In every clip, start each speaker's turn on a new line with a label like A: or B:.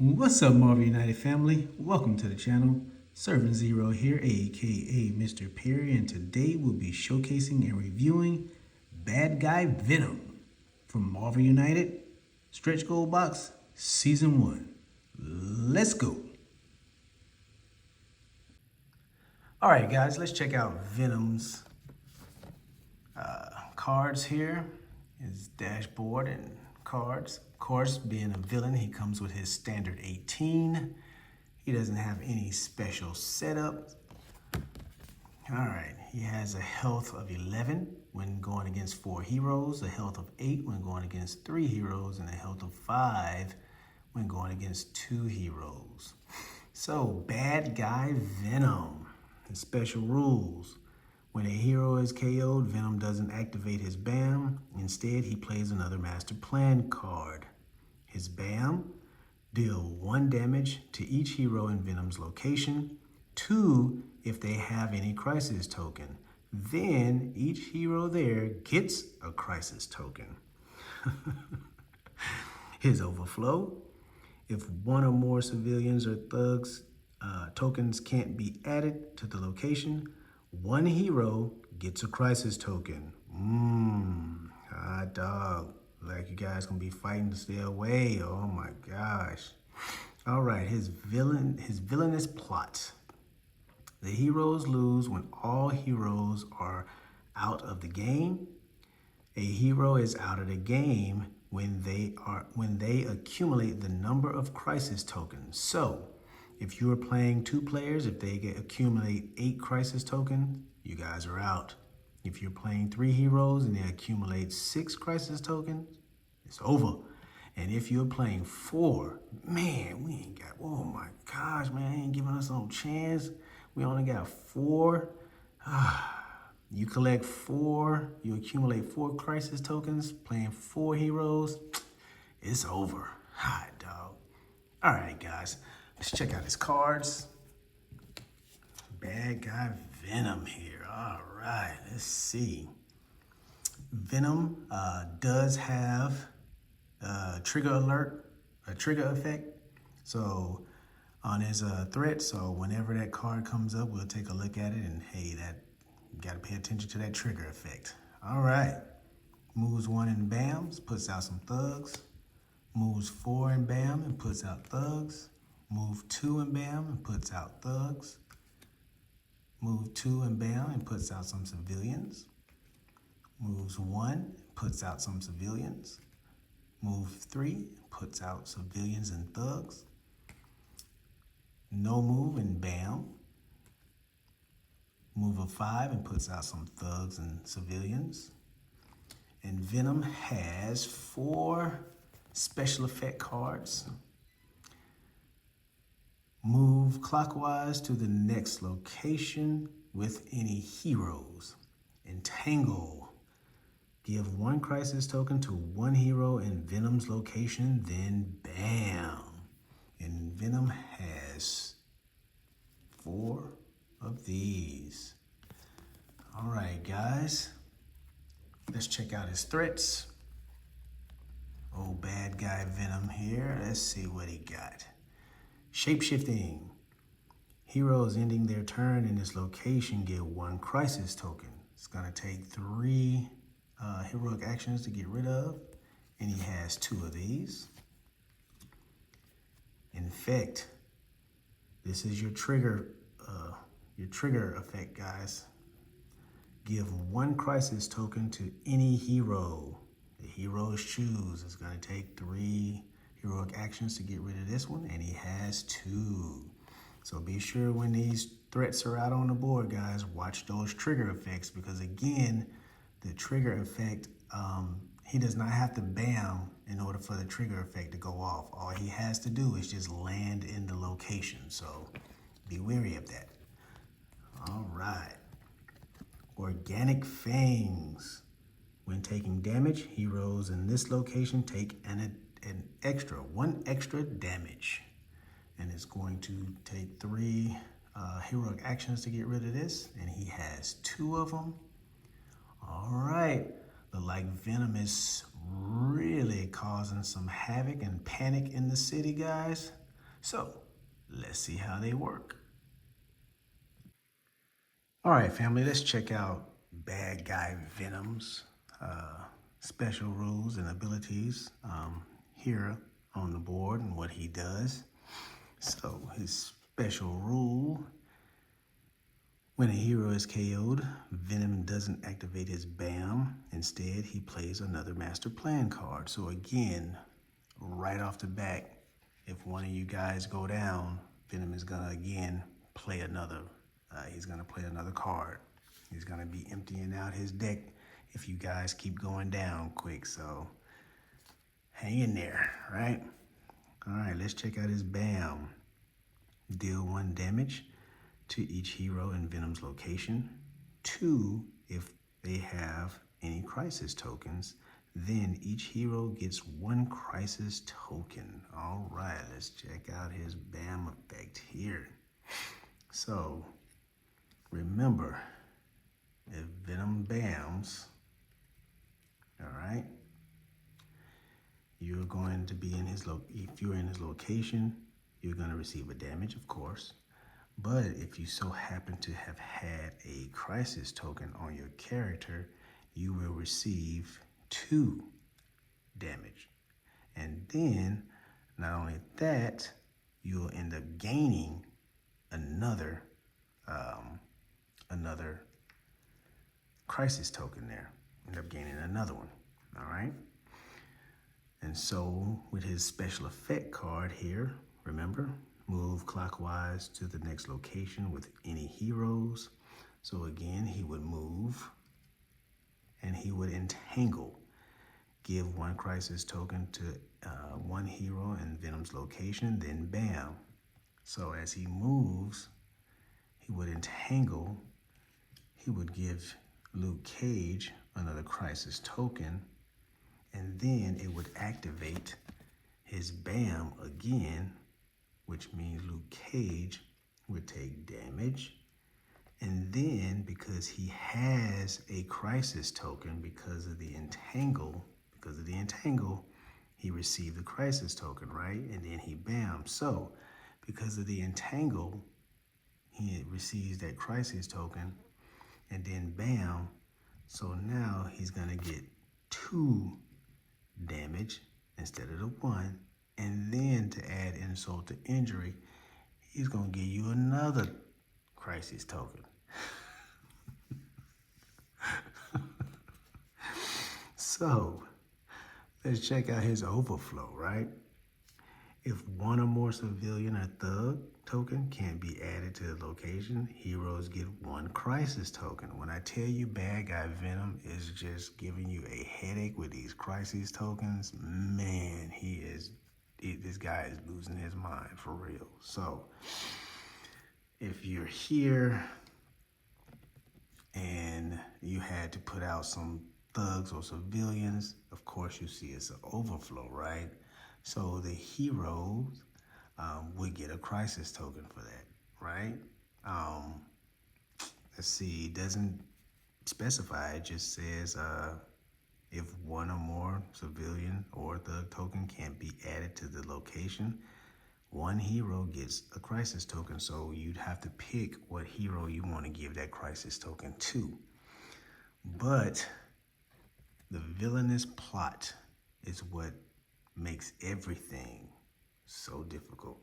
A: What's up, Marvel United family? Welcome to the channel. Servant Zero here, aka Mr. Perry, and today we'll be showcasing and reviewing Bad Guy Venom from Marvel United Stretch Goal Box Season 1. Let's go. Alright guys, let's check out Venom's cards here. His dashboard and cards. Of course, being a villain, he comes with his standard 18. He doesn't have any special setup. All right, he has a health of 11 when going against 4 heroes, a health of 8 when going against 3 heroes, and a health of 5 when going against 2 heroes. So, Bad Guy Venom. His special rules. When a hero is KO'd, Venom doesn't activate his BAM. Instead, he plays another Master Plan card. His BAM: deal 1 damage to each hero in Venom's location, 2 if they have any crisis token. Then each hero there gets a crisis token. His overflow: if 1 or more civilians or thugs tokens can't be added to the location, 1 hero gets a crisis token. Hot dog. Like you guys gonna be fighting to stay away. Oh my gosh. All right, his villainous plot. The heroes lose when all heroes are out of the game. A hero is out of the game when they accumulate the number of crisis tokens. So, if you are playing 2 players, if they accumulate 8 crisis tokens, you guys are out. If you're playing 3 heroes and they accumulate 6 crisis tokens, it's over. And if you're playing 4, man, we ain't got, oh my gosh, man, ain't giving us no chance. We only got 4. You collect 4, you accumulate 4 crisis tokens, playing 4 heroes, it's over. Hot dog. All right, guys, let's check out his cards. Bad Guy Venom here. All right, let's see. Venom does have a trigger alert, a trigger effect. So on his threat, so whenever that card comes up, we'll take a look at it and hey, that you gotta pay attention to that trigger effect. All right, moves 1 in BAMs, puts out some thugs. Moves 4 in BAM and puts out thugs. Move 2 in BAM and puts out thugs. Move 2 in BAM and puts out some civilians. Moves 1, puts out some civilians. Move 3, puts out civilians and thugs. No move in BAM. Move a 5 and puts out some thugs and civilians. And Venom has 4 special effect cards. Move clockwise to the next location with any heroes. Entangle: give 1 crisis token to 1 hero in Venom's location, then BAM. And Venom has 4 of these. All right, guys, let's check out his threats. Oh, Bad Guy Venom here. Let's see what he got. Shapeshifting: heroes ending their turn in this location get 1 crisis token. It's gonna take 3 heroic actions to get rid of, and he has 2 of these. Infect: this is your trigger effect, guys. Give 1 crisis token to any hero the heroes choose. It's gonna take 3 heroic actions to get rid of this one, and he has 2. So be sure when these threats are out on the board, guys, watch those trigger effects, because again, the trigger effect, he does not have to BAM in order for the trigger effect to go off. All he has to do is just land in the location. So be wary of that. All right. Organic Fangs: when taking damage, heroes in this location take an extra 1 extra damage. And it's going to take 3 heroic actions to get rid of this, and he has 2 of them. All right, look like Venom is really causing some havoc and panic in the city, guys. So let's see how they work. All right, family, let's check out Bad Guy Venom's special rules and abilities here on the board and what he does. So his special rule: when a hero is KO'd, Venom doesn't activate his BAM. Instead, he plays another Master Plan card. So again, right off the bat, if one of you guys go down, Venom is gonna again play another. He's gonna play another card. He's gonna be emptying out his deck if you guys keep going down quick. So hang in there, right? All right, let's check out his BAM. Deal 1 damage to each hero in Venom's location. 2 if they have any crisis tokens. Then each hero gets 1 crisis token. All right, let's check out his BAM effect here. So remember, if Venom BAMs, all right, you're going to be in his if you're in his location, you're going to receive a damage, of course. But if you so happen to have had a crisis token on your character, you will receive 2 damage. And then, not only that, you'll end up gaining another crisis token there. End up gaining another one, all right? And so with his special effect card here, remember, move clockwise to the next location with any heroes. So again, he would move and he would entangle. Give 1 crisis token to 1 hero in Venom's location, then BAM. So as he moves, he would entangle. He would give Luke Cage another crisis token, and then it would activate his BAM again, which means Luke Cage would take damage. And then, because he has a crisis token because of the entangle, he received the crisis token, right? And then he BAM. So, because of the entangle, he receives that crisis token, and then BAM. So now he's gonna get 2 damage instead of the 1. And then to add insult to injury, he's gonna give you another crisis token. So let's check out his overflow, right? If 1 or more civilian or thug token can't be added to the location, heroes get 1 crisis token. When I tell you Bad Guy Venom is just giving you a headache with these crisis tokens, man, this guy is losing his mind for real. So if you're here and you had to put out some thugs or civilians, of course you see it's an overflow, right? So the heroes would get a crisis token for that, right? Let's see, it doesn't specify, it just says if 1 or more civilian or thug token can't be added to the location, 1 hero gets a crisis token. So you'd have to pick what hero you want to give that crisis token to. But the villainous plot is what makes everything so difficult.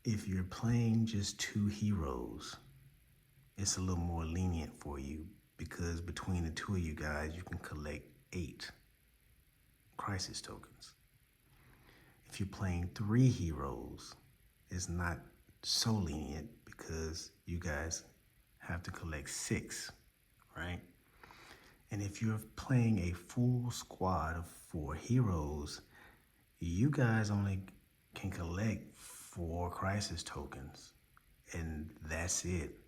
A: If you're playing just 2 heroes, it's a little more lenient for you because between the 2 of you guys, you can collect 8 crisis tokens. If you're playing 3 heroes, it's not so lenient because you guys have to collect 6, right? And if you're playing a full squad of 4 heroes, you guys only can collect 4 crisis tokens, and that's it.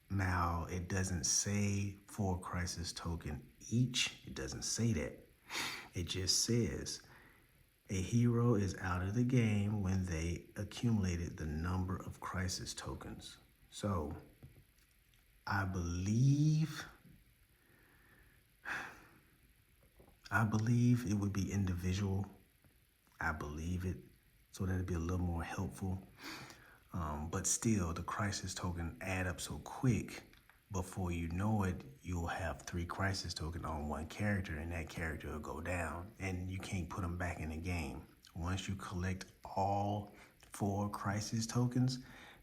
A: Now, it doesn't say 4 crisis token each. It doesn't say that. It just says a hero is out of the game when they accumulated the number of crisis tokens. So, I believe it would be individual. I believe it. So that'd be a little more helpful. But still, the crisis token add up so quick. Before you know it, you'll have 3 crisis tokens on one character, and that character will go down, and you can't put them back in the game. Once you collect all 4 crisis tokens,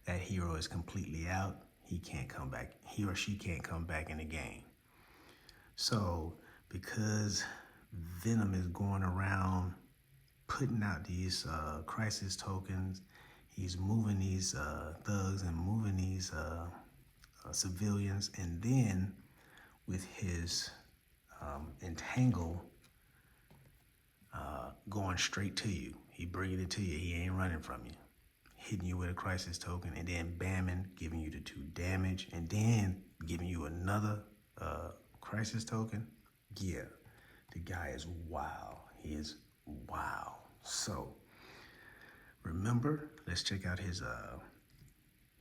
A: that hero is completely out. He can't come back. He or she can't come back in the game. So, because Venom is going around putting out these crisis tokens, he's moving these thugs and moving these civilians, and then with his entangle going straight to you. He bringing it to you. He ain't running from you. Hitting you with a crisis token, and then bamming, giving you the 2 damage, and then giving you another crisis token. Yeah, the guy is wow. He is wow. So remember, let's check out his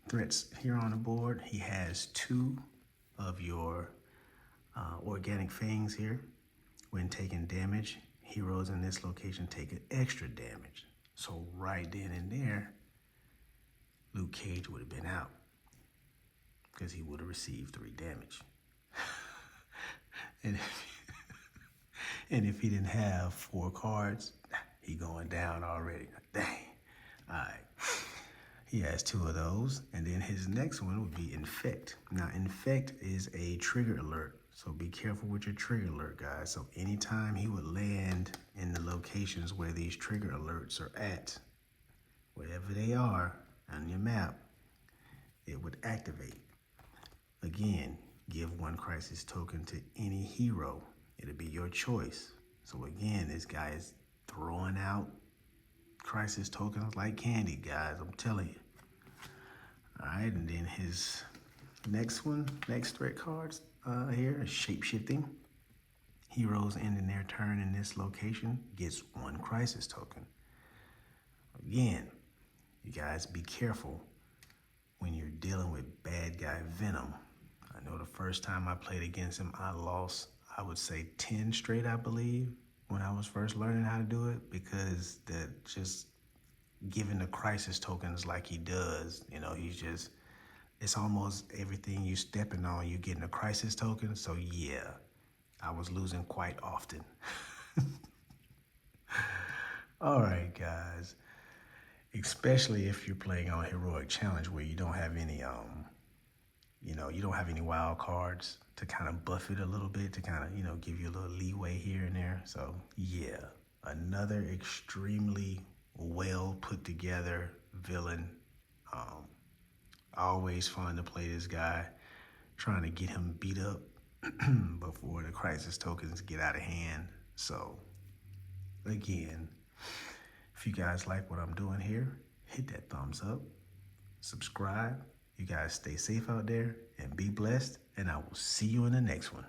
A: threats here on the board. He has 2 of your organic fangs here. When taking damage, heroes in this location take an extra damage. So right then and there, Luke Cage would have been out because he would have received 3 damage. and if he didn't have 4 cards, he going down already. Dang. All right. He has 2 of those, and then his next one would be Infect. Now, Infect is a trigger alert, so be careful with your trigger alert, guys. So anytime he would land in the locations where these trigger alerts are at, wherever they are on your map, it would activate. Again, give 1 crisis token to any hero. It'll be your choice. So again, this guy is throwing out crisis tokens like candy, guys. I'm telling you. All right, and then his next threat cards here is Shapeshifting. Heroes ending their turn in this location gets 1 crisis token. Again, you guys be careful when you're dealing with bad guy Venom. I know the first time I played against him, I lost, I would say 10 straight, I believe, when I was first learning how to do it, because that just giving the crisis tokens like he does, you know, he's just, it's almost everything you stepping on, you getting a crisis token. So yeah, I was losing quite often. All right, guys. Especially if you're playing on Heroic Challenge where you don't have any, you don't have any wild cards to kind of buff it a little bit, to kind of, give you a little leeway here and there. So yeah, another extremely well put together villain. Always fun to play this guy, trying to get him beat up before the crisis tokens get out of hand. So again, if you guys like what I'm doing here, hit that thumbs up, subscribe. You guys stay safe out there and be blessed, and I will see you in the next one.